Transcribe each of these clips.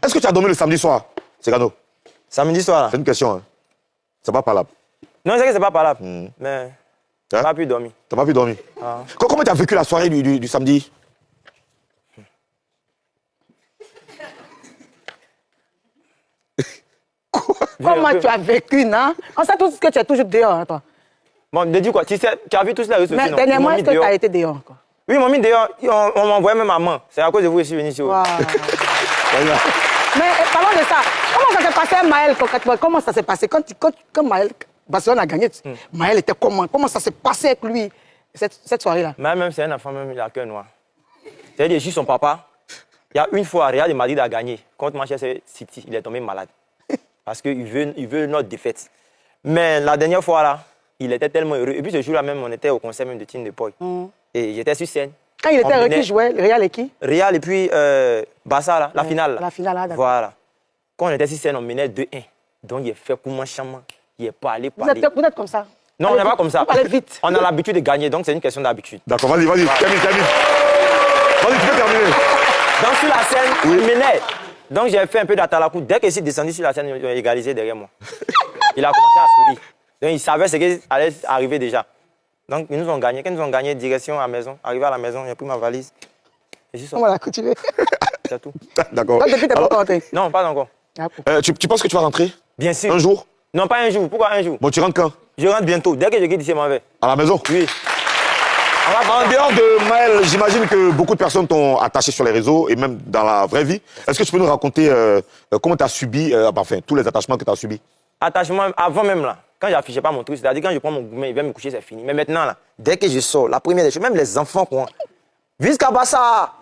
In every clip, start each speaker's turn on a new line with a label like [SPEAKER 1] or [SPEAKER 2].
[SPEAKER 1] Est-ce que tu as dormi le samedi soir, Cegano?
[SPEAKER 2] Samedi soir, là.
[SPEAKER 1] C'est une question, hein. C'est pas parlable.
[SPEAKER 2] Non, je sais que c'est pas parlable, mais j'ai
[SPEAKER 1] Hein?
[SPEAKER 2] pas pu dormir.
[SPEAKER 1] T'as pas pu dormir?
[SPEAKER 2] Ah.
[SPEAKER 1] Comment tu as vécu la soirée du samedi?
[SPEAKER 3] Comment tu as vécu, non? On sait tous que tu es toujours dehors, hein, toi.
[SPEAKER 2] Bon, de dire quoi? Tu as vu tous les réseaux sociaux,
[SPEAKER 3] Mais
[SPEAKER 2] non?
[SPEAKER 3] dernièrement,
[SPEAKER 2] Ils m'ont
[SPEAKER 3] est-ce
[SPEAKER 2] mis
[SPEAKER 3] que tu
[SPEAKER 2] dehors.
[SPEAKER 3] as été dehors encore?
[SPEAKER 2] Oui, ils m'ont mis dehors. On m'envoyait même à main. C'est à cause de vous que je suis venu ici.
[SPEAKER 3] Wow. Mais parlons de ça. Comment ça s'est passé, Maël, concrètement? Comment ça s'est passé? Quand Maël, Barcelone a gagné, Maël était comment? Comment ça s'est passé avec lui, cette soirée-là?
[SPEAKER 2] Même c'est un enfant, même, il a cœur noir. C'est-à-dire, je suis son papa. Il y a une fois, Real de Madrid a gagné contre Manchester City. Il est tombé malade. Parce qu'il veut notre défaite. Mais la dernière fois, là, il était tellement heureux. Et puis ce jour-là même, on était au concert même de Tim de Poy. Et j'étais sur scène.
[SPEAKER 3] Quand il était heureux, qui jouait? Real et qui?
[SPEAKER 2] Real et puis Barça, là, la finale. Là.
[SPEAKER 3] La finale, là, d'accord.
[SPEAKER 2] Voilà. Quand on était sur scène, on menait 2-1. Donc il a fait comment chamant. Il est pas allé.
[SPEAKER 3] Vous êtes comme ça?
[SPEAKER 2] Non, on n'est pas comme ça.
[SPEAKER 3] Vous allez vite.
[SPEAKER 2] On a l'habitude de gagner, donc c'est une question d'habitude.
[SPEAKER 1] D'accord, vas-y, termine. Vas-y, tu peux terminer.
[SPEAKER 2] Donc sur la scène, il menait. Donc j'ai fait un peu d'atalakou. Dès qu'il s'est descendu sur la scène, il a égalisé derrière moi. Il a commencé à sourire. Donc il savait ce qui allait arriver déjà. Donc ils nous ont gagné. Quand ils nous ont gagné, direction à la maison. Arrivé à la maison, j'ai pris ma valise.
[SPEAKER 3] On va la continuer.
[SPEAKER 2] C'est tout.
[SPEAKER 1] D'accord.
[SPEAKER 3] Donc depuis, t'es pas rentré?
[SPEAKER 2] Non, pas encore.
[SPEAKER 1] Tu penses que tu vas rentrer?
[SPEAKER 2] Bien sûr.
[SPEAKER 1] Un jour?
[SPEAKER 2] Non, pas un jour. Pourquoi un jour?
[SPEAKER 1] Bon, tu rentres quand?
[SPEAKER 2] Je rentre bientôt. Dès que je quitte ici, je m'en vais.
[SPEAKER 1] À la maison?
[SPEAKER 2] Oui.
[SPEAKER 1] En dehors de Maël, j'imagine que beaucoup de personnes t'ont attaché sur les réseaux et même dans la vraie vie. Est-ce que tu peux nous raconter comment tu as subi, tous les attachements que tu as subis?
[SPEAKER 2] Attachement, avant même là, quand j'affichais pas mon truc, c'est-à-dire quand je prends mon gourmet, il vient me coucher, c'est fini. Mais maintenant là, dès que je sors, la première des choses, même les enfants, quoi. Jusqu'à Bassa,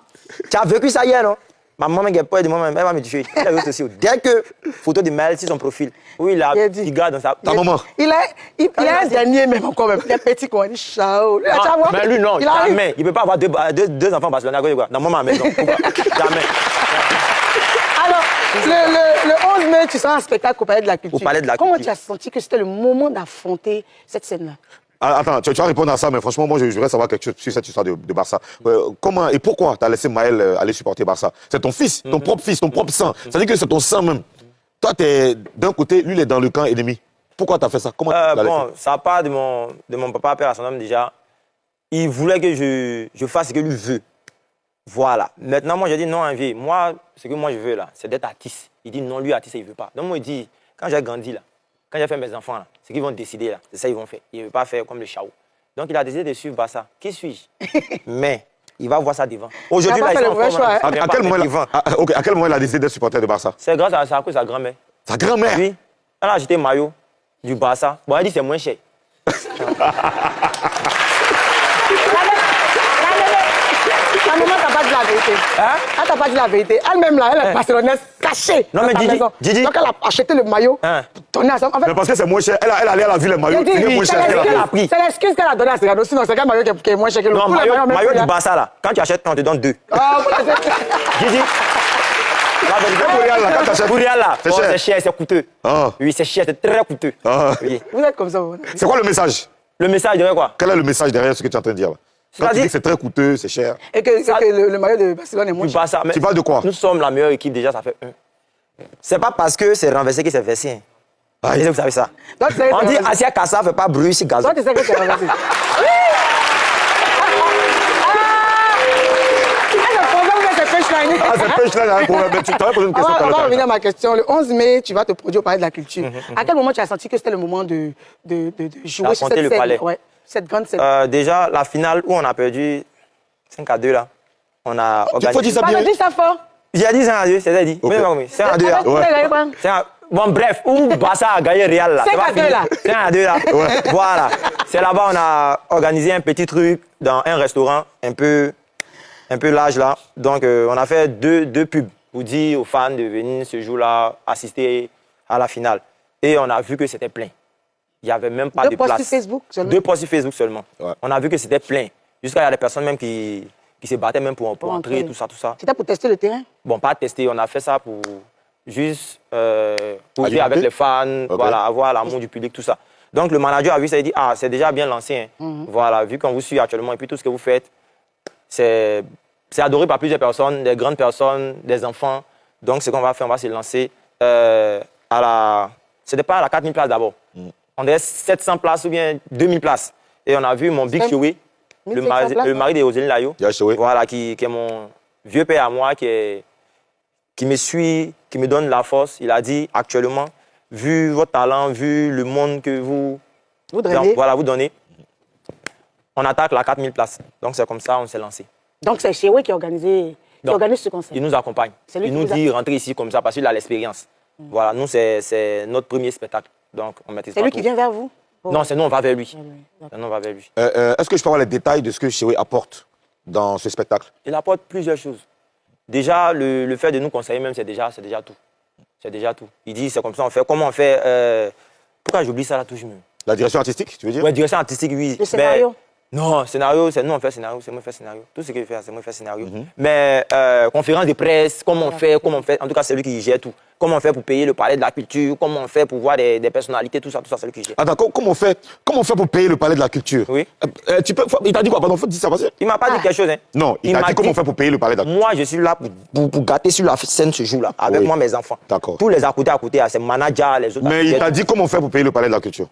[SPEAKER 2] tu as vécu ça hier, non? Ma maman qui est pas de moi, elle va me tuer. Elle a vu aussi. Dès que photo de Maël sur son profil, oui, il a il garde dans sa.
[SPEAKER 1] Ta maman?
[SPEAKER 3] Il a un dernier même encore, même. Il est petit, quoi. Il dit ciao.
[SPEAKER 2] Mais lui, non, jamais. Il ne peut pas avoir deux enfants Barcelone à côté de quoi? Dans ma maison. Jamais.
[SPEAKER 3] Alors, le 11 mai, tu seras en spectacle au Palais de la Culture.
[SPEAKER 2] Au Palais de la
[SPEAKER 3] Comment
[SPEAKER 2] Culture.
[SPEAKER 3] tu as senti que c'était le moment d'affronter cette scène-là?
[SPEAKER 1] Attends, tu vas répondre à ça, mais franchement, moi, je voudrais savoir quelque chose sur cette histoire de Barça. Comment et pourquoi tu as laissé Maël aller supporter Barça? C'est ton fils, ton propre fils, ton propre sang. Ça veut dire que c'est ton sang même. Toi, tu es d'un côté, lui, il est dans le camp ennemi. Pourquoi tu as fait ça? Comment tu l'as laissé?
[SPEAKER 2] Bon, ça part de mon papa, père à son homme déjà. Il voulait que je fasse ce que lui veut. Voilà. Maintenant, moi, j'ai dit non, envie. Moi, ce que moi, je veux, là, c'est d'être artiste. Il dit non, lui, artiste, il ne veut pas. Donc, moi, il dit, quand j'ai grandi, là, quand j'ai fait mes enfants, là, ce qu'ils vont décider, là, c'est ça qu'ils vont faire. Il ne veut pas faire comme le chao. Donc, il a décidé de suivre Barça. Qui suis-je? Mais, il va voir ça devant. Aujourd'hui, là, il est en forme.
[SPEAKER 1] À quel moment il a décidé d'être supporter de Barça?
[SPEAKER 2] C'est grâce à cause de sa grand-mère.
[SPEAKER 1] Sa grand-mère?
[SPEAKER 2] Oui. Elle a acheté maillot du Barça. Bon, elle dit c'est moins cher.
[SPEAKER 3] La maman t'a pas dit la vérité.
[SPEAKER 2] Hein?
[SPEAKER 3] Elle t'a pas dit la vérité. Elle-même, là, elle est barcelonaise cachée.
[SPEAKER 2] Non, mais Didi.
[SPEAKER 3] Donc, elle a acheté le maillot.
[SPEAKER 2] Hein?
[SPEAKER 3] Donné à son... En fait,
[SPEAKER 1] Mais parce que c'est moins cher. Elle a vu les maillots. C'est moins cher.
[SPEAKER 3] c'est l'excuse qu'elle a donnée à Cegano. Sinon, c'est quel maillot qui est moins cher que l'autre.
[SPEAKER 2] Non, maillot du Barça, là. Quand tu achètes, on te donne 2.
[SPEAKER 3] Ah,
[SPEAKER 2] Didi. Pour Real, là, c'est cher, c'est coûteux.
[SPEAKER 1] Ah.
[SPEAKER 2] Oui, c'est cher, c'est très coûteux.
[SPEAKER 1] Ah.
[SPEAKER 2] Oui.
[SPEAKER 3] vous êtes comme ça. Vous.
[SPEAKER 1] C'est quoi le message?
[SPEAKER 2] Le message dirait quoi?
[SPEAKER 1] Quel est le message derrière ce que tu es en train de dire là? Quand tu dis que c'est très coûteux, c'est cher.
[SPEAKER 3] Et que le maillot de Barcelone est moins
[SPEAKER 2] Du
[SPEAKER 3] cher.
[SPEAKER 2] Barça. Mais
[SPEAKER 1] Tu parles de quoi?
[SPEAKER 2] nous sommes la meilleure équipe, déjà, ça fait 1. C'est pas parce que c'est renversé que c'est versé. Ah, vous savez ça.
[SPEAKER 3] Donc,
[SPEAKER 2] On dit Asia Kassa fait pas bruit si gazon.
[SPEAKER 3] Toi, tu sais que c'est renversé.
[SPEAKER 1] Ah, c'est punchline, il y a un problème. Mais tu t'aurais posé une question tout à
[SPEAKER 3] On va
[SPEAKER 1] l'heure.
[SPEAKER 3] revenir à ma question. Le 11 mai, tu vas te produire au Palais de la Culture. À quel moment tu as senti que c'était le moment de jouer sur
[SPEAKER 2] D'affronter
[SPEAKER 3] cette
[SPEAKER 2] le
[SPEAKER 3] scène?
[SPEAKER 2] palais.
[SPEAKER 3] Ouais, cette grande scène.
[SPEAKER 2] Déjà, la finale où on a perdu 5-2, là, on a
[SPEAKER 1] Il faut
[SPEAKER 2] organisé.
[SPEAKER 1] dire ça
[SPEAKER 3] Pas
[SPEAKER 1] bien.
[SPEAKER 3] de dire ça fort.
[SPEAKER 2] J'ai dit 5-2, c'est dit.
[SPEAKER 1] Ok.
[SPEAKER 2] 5-2, là.
[SPEAKER 1] Ouais.
[SPEAKER 2] Bon, bref, où Barça a gagné Real, là.
[SPEAKER 3] 5-2, là.
[SPEAKER 2] 5-2, là. Voilà. C'est là-bas, on a organisé un petit truc dans un restaurant un peu large, là. Donc, on a fait deux pubs pour dire aux fans de venir ce jour-là assister à la finale. Et on a vu que c'était plein. Il n'y avait même pas de
[SPEAKER 3] Deux posts
[SPEAKER 2] place.
[SPEAKER 3] sur Facebook seulement.
[SPEAKER 2] 2 posts sur Facebook seulement.
[SPEAKER 1] Ouais.
[SPEAKER 2] On a vu que c'était plein. Jusqu'à il y a des personnes même qui se battaient même pour entrer,
[SPEAKER 3] entrer.
[SPEAKER 2] tout ça, tout ça.
[SPEAKER 3] C'était pour tester le terrain.
[SPEAKER 2] Bon, pas tester, on a fait ça pour juste pour jouer
[SPEAKER 1] Alimenter.
[SPEAKER 2] avec les fans, voilà, avoir l'amour du public, tout ça. Donc le manager a vu ça, il dit, ah, c'est déjà bien lancé. Hein. Voilà, vu qu'on vous suit actuellement et puis tout ce que vous faites, c'est adoré par plusieurs personnes, des grandes personnes, des enfants. Donc, ce qu'on va faire, on va se lancer à la... C'était pas à la 4000 places d'abord. On avait 700 places ou bien 2000 places. Et on a vu mon Big Chewe, le mari de Roseline Layo, voilà, qui est mon vieux père à moi, qui me suit, qui me donne la force. Il a dit, actuellement, vu votre talent, vu le monde que vous donnez, on attaque la 4000 places. Donc, c'est comme ça on s'est lancé.
[SPEAKER 3] Donc, c'est Chewe qui organise ce concert.
[SPEAKER 2] Il nous accompagne. Il nous dit rentrer ici comme ça parce qu'il a l'expérience. Voilà, nous, c'est notre premier spectacle. Donc, on maîtrise pas
[SPEAKER 3] C'est lui
[SPEAKER 2] tout.
[SPEAKER 3] qui vient vers vous?
[SPEAKER 2] Non, c'est nous, on va vers lui.
[SPEAKER 3] C'est
[SPEAKER 2] nous, on va vers lui.
[SPEAKER 1] Est-ce que je peux avoir les détails de ce que Chewe apporte dans ce spectacle?
[SPEAKER 2] Il apporte plusieurs choses. Déjà, le fait de nous conseiller même, c'est déjà tout. C'est déjà tout. Il dit, c'est comme ça, on fait. Comment on fait Pourquoi j'oublie ça là toujours?
[SPEAKER 1] La direction artistique, tu veux dire?
[SPEAKER 2] Oui, direction artistique, oui.
[SPEAKER 3] Le scénario?
[SPEAKER 2] Non, scénario, c'est nous, on fait scénario, c'est moi qui fais scénario. Tout ce qu'il fait, c'est moi qui fais scénario. Mais conférence de presse, comment on fait, en tout cas, c'est lui qui gère tout. Comment on fait pour payer le palais de la culture, comment on fait pour voir des personnalités, tout ça, c'est lui qui gère.
[SPEAKER 1] Attends, comment on fait pour payer le palais de la culture?
[SPEAKER 2] Oui.
[SPEAKER 1] Il t'a dit quoi? Pardon, faut dire ça passer.
[SPEAKER 2] Il m'a pas dit quelque chose, hein.
[SPEAKER 1] Non, il t'a dit comment on fait pour payer le palais de la culture.
[SPEAKER 2] Moi, je suis là pour gâter sur la scène ce jour-là, avec moi, mes enfants.
[SPEAKER 1] D'accord.
[SPEAKER 2] Tous les à côté, c'est manager, les autres.
[SPEAKER 1] Mais il t'a dit comment on fait pour payer le palais de la culture?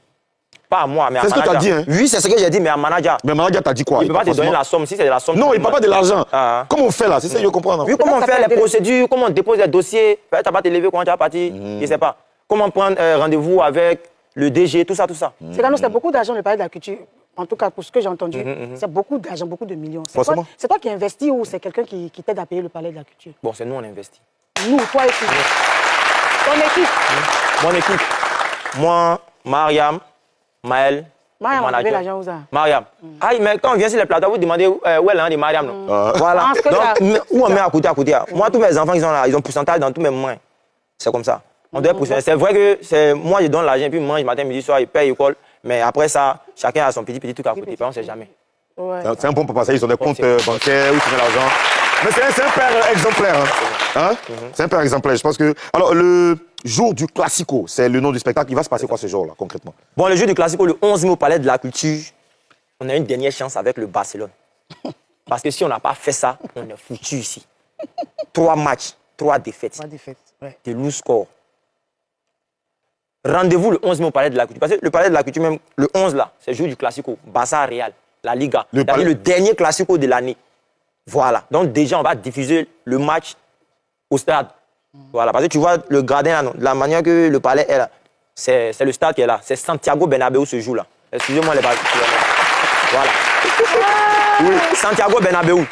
[SPEAKER 2] Pas à moi, mais à
[SPEAKER 1] C'est ce que
[SPEAKER 2] manager.
[SPEAKER 1] tu as dit, hein?
[SPEAKER 2] Oui, c'est ce que j'ai dit, mais à manager.
[SPEAKER 1] Mais manager t'a dit quoi?
[SPEAKER 2] Il ne peut pas te donner la somme. Si c'est de la somme.
[SPEAKER 1] Non, il ne parle pas de l'argent.
[SPEAKER 2] Ah.
[SPEAKER 1] Comment on fait là? C'est ça que je comprends.
[SPEAKER 2] Oui, comment on fait les procédures, comment on dépose les dossiers. Tu n'as pas te lever quand tu vas partir, je ne sais pas. Comment prendre rendez-vous avec le DG, tout ça.
[SPEAKER 3] C'est beaucoup d'argent, le palais de la culture. En tout cas, pour ce que j'ai entendu, c'est beaucoup d'argent, beaucoup de millions. C'est toi qui investis ou c'est quelqu'un qui t'aide à payer le palais de la culture?
[SPEAKER 2] Bon, c'est nous, on investit.
[SPEAKER 3] Nous, toi et qui? Ton équipe?
[SPEAKER 2] Mon équipe. Moi, Mariam, Maël.
[SPEAKER 3] Mariam, on avait l'argent où ça?
[SPEAKER 2] Mariam. Ah, mais quand on vient sur les plateaux, vous demandez où est l'un de Mariam, non? Voilà. Donc, où on met à côté. Moi, tous mes enfants, ils sont là, ils ont pourcentage dans tous mes moyens. C'est comme ça. On doit pourcentage. C'est vrai que moi, je donne l'argent, puis moi, je matin, midi, soir, ils payent l'école. Mais après ça, chacun a son petit truc à côté. On ne sait jamais.
[SPEAKER 3] Ouais.
[SPEAKER 1] C'est un bon papa, ça, ils ont des comptes bancaires où tu mets l'argent. Mais c'est un père exemplaire. Hein? C'est un père exemplaire. Je pense que. Alors, le jour du Classico, c'est le nom du spectacle. Il va se passer quoi ce jour-là, concrètement?
[SPEAKER 2] Bon, le jour du Classico, le 11 mai au Palais de la Culture, on a une dernière chance avec le Barcelone. Parce que si on n'a pas fait ça, on est foutu ici. 3 matchs, 3 défaites.
[SPEAKER 3] 3 défaites, ouais.
[SPEAKER 2] Des lourds scores. Rendez-vous le 11 mai au Palais de la Culture. Parce que le Palais de la Culture, même le 11 là, c'est le jour du Classico. Barça Real, la Liga. C'est le dernier Classico de l'année. Voilà. Donc déjà, on va diffuser le match au stade. Voilà. Parce que tu vois le gradin, là, la manière que le palais est là, c'est le stade qui est là. C'est Santiago Bernabéu ce jour-là. Excusez-moi les Barcelonais. Voilà. Oui, Santiago Bernabéu.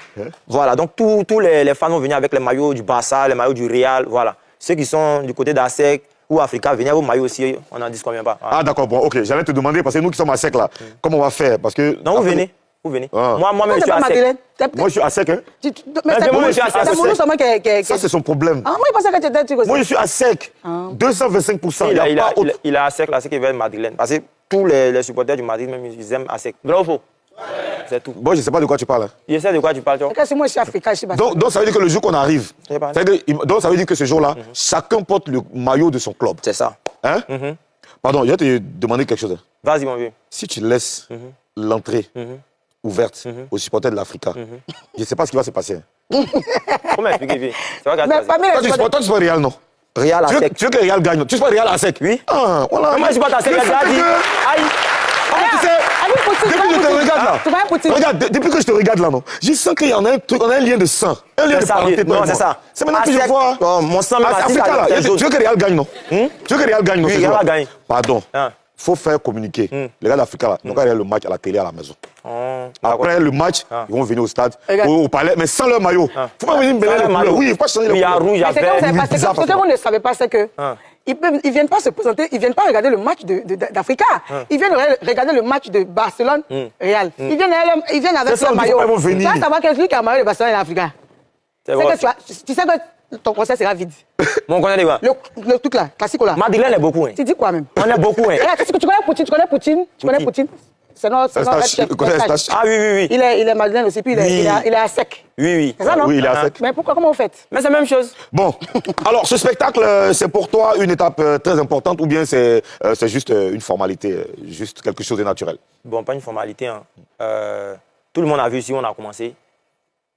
[SPEAKER 2] Voilà. Donc tous les fans vont venir avec les maillots du Barça, les maillots du Real. Voilà. Ceux qui sont du côté d'ASEC ou Africa, venez avec vos maillots aussi. On n'en dit combien pas. Voilà.
[SPEAKER 1] Ah d'accord, bon, ok. J'allais te demander, parce que nous qui sommes à sec là, comment on va faire? Parce que.
[SPEAKER 2] Donc vous venez. Vous venez.
[SPEAKER 1] Ah.
[SPEAKER 2] Moi-même, je suis à sec.
[SPEAKER 1] Moi, je suis à sec, hein?
[SPEAKER 3] Mais c'est
[SPEAKER 2] moi, je suis à sec.
[SPEAKER 1] Ça, c'est son problème.
[SPEAKER 3] Ah, moi, il pensait que tu étais aussi.
[SPEAKER 1] Moi, je suis à sec. 225%.
[SPEAKER 2] Il est à sec, là, c'est qu'il veut Madrilène. Parce que tous les supporters du Madrid, même, ils aiment à sec. Vrai ou faux? C'est tout.
[SPEAKER 1] Bon, je ne sais pas de quoi tu parles. Hein.
[SPEAKER 2] Je sais de quoi tu parles, toi.
[SPEAKER 3] Parce que moi, je suis africain, je suis
[SPEAKER 1] donc, ça veut dire que le jour qu'on arrive, donc ça veut dire que ce jour-là, chacun porte le maillot de son club.
[SPEAKER 2] C'est ça.
[SPEAKER 1] Hein? Pardon, je vais te demander quelque chose.
[SPEAKER 2] Vas-y, mon vieux.
[SPEAKER 1] Si tu laisses l'entrée ouverte aux supporters de l'Africa, je ne sais pas ce qui va se passer.
[SPEAKER 2] Comment expliquer, vieux? C'est vrai
[SPEAKER 1] toi, tu supportes Real, non?
[SPEAKER 2] Real à sec.
[SPEAKER 1] Tu veux que Real gagne? Tu supportes Real à sec?
[SPEAKER 2] Oui.
[SPEAKER 1] Ah, voilà.
[SPEAKER 2] Moi, je supporte à sec. Aïe.
[SPEAKER 1] Tu sais, depuis que je te regarde là, regarde, depuis que je te regarde là, non, je sens qu'il y en a un truc, on a un lien de sang, un lien de parenté.
[SPEAKER 2] Non, c'est ça.
[SPEAKER 1] C'est maintenant que je vois.
[SPEAKER 2] Mon sang,
[SPEAKER 1] Africa là, tu veux que Real gagne, non? Tu veux que Real gagne, non?
[SPEAKER 2] Oui, Real va gagner.
[SPEAKER 1] Pardon. Faut faire communiquer. Les gars d'Africa là, donc regarder le match à la télé à la maison. Après le match, ils vont venir au stade, au palais, mais sans leur maillot. Faut pas venir me mêler les couleurs. Oui, il faut pas changer les couleurs.
[SPEAKER 2] Il y a rouge, il y a vert.
[SPEAKER 3] Ce que vous ne savez pas, c'est que ils ne viennent pas se présenter, ils ne viennent pas regarder le match d'Africa. Ils viennent regarder le match de Barcelone-Real. Ils viennent avec leur maillot. Tu vas savoir que celui qui a maillot de Barcelone est africain. Tu sais que ton concert sera vide.
[SPEAKER 2] Mon concert est quoi?
[SPEAKER 3] Le truc là, classique là.
[SPEAKER 2] Madrilène est beaucoup.
[SPEAKER 3] Tu dis quoi même?
[SPEAKER 2] On est beaucoup.
[SPEAKER 3] Tu connais Poutine? C'est notre chef.
[SPEAKER 2] Ah oui.
[SPEAKER 3] Il est madrilène aussi, puis il est à sec.
[SPEAKER 2] Oui.
[SPEAKER 3] C'est ça, non?
[SPEAKER 1] Oui, il est à sec.
[SPEAKER 3] Mais pourquoi, comment vous faites?
[SPEAKER 2] Mais c'est la même chose.
[SPEAKER 1] Bon, alors ce spectacle, c'est pour toi une étape très importante ou bien c'est juste une formalité, juste quelque chose de naturel?
[SPEAKER 2] Bon, pas une formalité. Tout le monde a vu si on a commencé.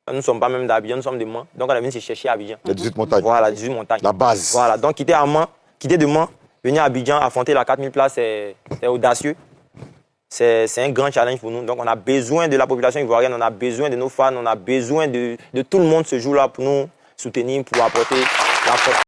[SPEAKER 2] nous ne sommes pas même d'Abidjan, nous sommes de Mans. Donc on est venu se chercher à Abidjan.
[SPEAKER 1] Les 18 montagnes.
[SPEAKER 2] Voilà, 18 montagnes.
[SPEAKER 1] La base.
[SPEAKER 2] Voilà, donc quitter de Mans, venir à Abidjan, affronter la 4000 places, c'est audacieux. C'est un grand challenge pour nous. Donc on a besoin de la population ivoirienne, on a besoin de nos fans, on a besoin de tout le monde ce jour-là pour nous soutenir, pour apporter la force.